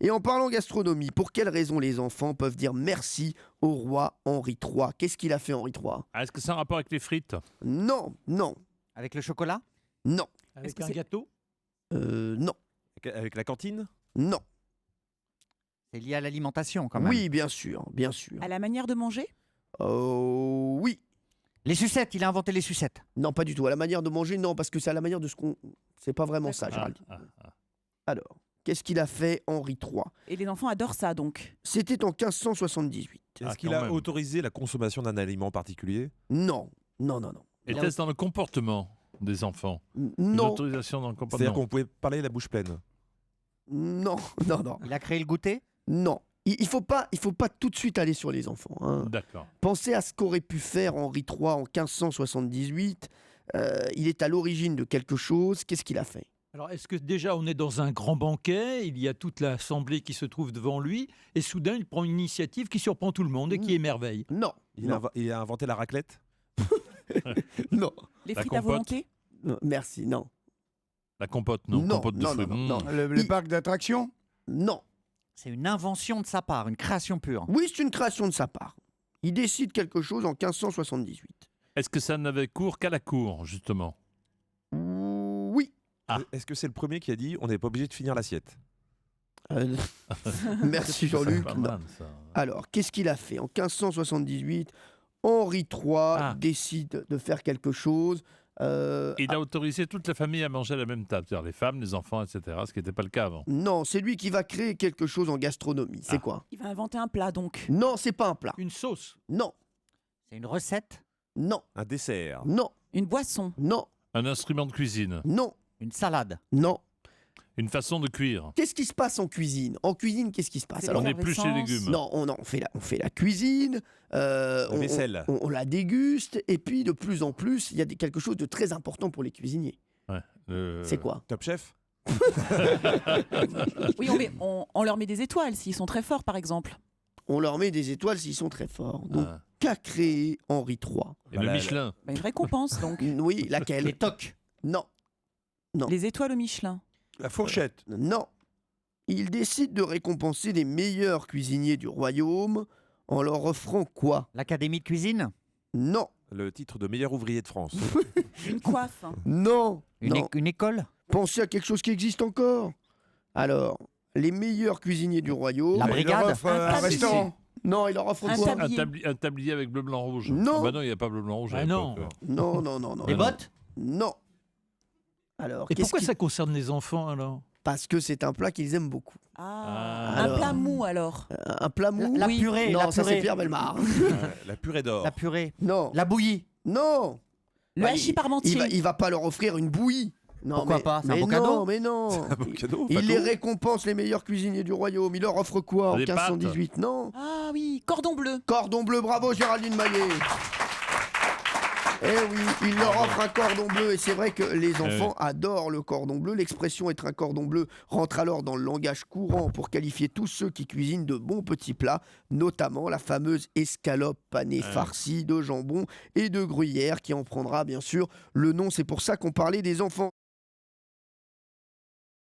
Et en parlant gastronomie, pour quelles raisons les enfants peuvent dire merci au roi Henri III? Qu'est-ce qu'il a fait Henri III? Ah, est-ce que c'est un rapport avec les frites? Non, non, Avec le chocolat? non, Avec que un c'est- gâteau? non, Avec la cantine? non. C'est lié à l'alimentation quand même. Oui, bien sûr, bien sûr. À la manière de manger? Oui. Les sucettes, il a inventé les sucettes. Non, pas du tout. À la manière de manger, non, parce que c'est à la manière de ce qu'on... C'est pas vraiment ça, Ah, Géraldine. ah, ah. Alors, qu'est-ce qu'il a fait Henri III? Et les enfants adorent ça donc. C'était en 1578. Ah, Est-ce qu'il quand a même. autorisé la consommation d'un aliment particulier? Non, non, non, non. Était-ce dans le comportement des enfants? Une Non, autorisation dans le C'est-à-dire comportement? qu'on pouvait parler la bouche pleine. non, non, non, Il a créé le goûter. non. Il faut pas tout de suite aller sur les enfants, hein. D'accord. Pensez à ce qu'aurait pu faire Henri III en 1578. Il est à l'origine de quelque chose. Qu'est-ce qu'il a fait? Alors, est-ce que déjà on est dans un grand banquet, il y a toute l'assemblée qui se trouve devant lui, et soudain il prend une initiative qui surprend tout le monde et qui émerveille? Non, non, Il a inventé la raclette? non. Les La frites à compote. volonté? Non, merci, non. La compote, non. Non, Compote de non, fruits. non, non, non. Les Il- parcs d'attractions? Non. C'est une invention de sa part, une création pure. Oui, c'est une création de sa part. Il décide quelque chose en 1578. Est-ce que ça n'avait cours qu'à la cour, justement? Oui. Ah. Est-ce que c'est le premier qui a dit on n'est pas obligé de finir l'assiette? Merci Jean-Luc. C'est pas Non. mal, ça. Alors, qu'est-ce qu'il a fait? En 1578, Henri III Ah. décide de faire quelque chose. Il a autorisé toute la famille à manger à la même table, c'est-à-dire les femmes, les enfants, etc., ce qui n'était pas le cas avant. Non, c'est lui qui va créer quelque chose en gastronomie. C'est Ah. quoi? Il va inventer un plat donc. Non, c'est pas un plat. Une sauce? Non, C'est une recette, non, Un dessert? non, Une boisson? non, Un instrument de cuisine, non, une salade. non. une façon de cuire. Qu'est-ce qui se passe en cuisine? En cuisine, qu'est-ce qui se passe? C'est Alors, On épluche les l'effervescence. légumes. non, on fait la cuisine, on, vaisselle. on la déguste, et puis de plus en plus, il y a quelque chose de très important pour les cuisiniers. Ouais, C'est quoi? Top Chef? Oui, on leur met des étoiles s'ils sont très forts par exemple. On leur met des étoiles s'ils sont très forts. Donc, Ah. qu'a créé Henri III? Et le Michelin. Bah, une récompense donc. Oui, laquelle? Les tocs. Non, non, Les étoiles au Michelin. La fourchette? non. Il décide de récompenser les meilleurs cuisiniers du royaume en leur offrant quoi? L'Académie de cuisine. Non, Le titre de meilleur ouvrier de France. Une coiffe. Hein. non, non. Une école. Pensez à quelque chose qui existe encore. Alors, les meilleurs cuisiniers du royaume. La Il brigade. leur offre Un un tablier. restaurant? Non, il leur offre Un quoi? tablier. Un tablier avec bleu, blanc, rouge. Non. Ah bah non, il n'y a pas bleu, blanc, rouge. à Ah non. l'époque. Non, non, non, non. Des non. bottes. Non. Alors, Et qu'est-ce pourquoi qui- ça concerne les enfants alors? Parce que c'est un plat qu'ils aiment beaucoup. Ah, Ah. un Alors. plat mou alors. Un plat mou? La Oui. purée. Non, la ça purée. c'est Pierre Bellemare. La purée d'or. La purée. Non, La bouillie. non. Le Bah, hachis parmentier. Il va pas leur offrir une bouillie. Non, Pourquoi mais- pas? C'est un mais beau non, cadeau. mais non. Un beau cadeau, Il Fatou. les récompense, les meilleurs cuisiniers du royaume. Il leur offre quoi en Des 1518? Non. Ah oui, cordon bleu. Cordon bleu, bravo Géraldine Maillet. Eh oui, il leur offre un cordon bleu et c'est vrai que les enfants adorent le cordon bleu. L'expression être un cordon bleu rentre alors dans le langage courant pour qualifier tous ceux qui cuisinent de bons petits plats, notamment la fameuse escalope panée farcie de jambon et de gruyère qui en prendra bien sûr le nom. C'est pour ça qu'on parlait des enfants.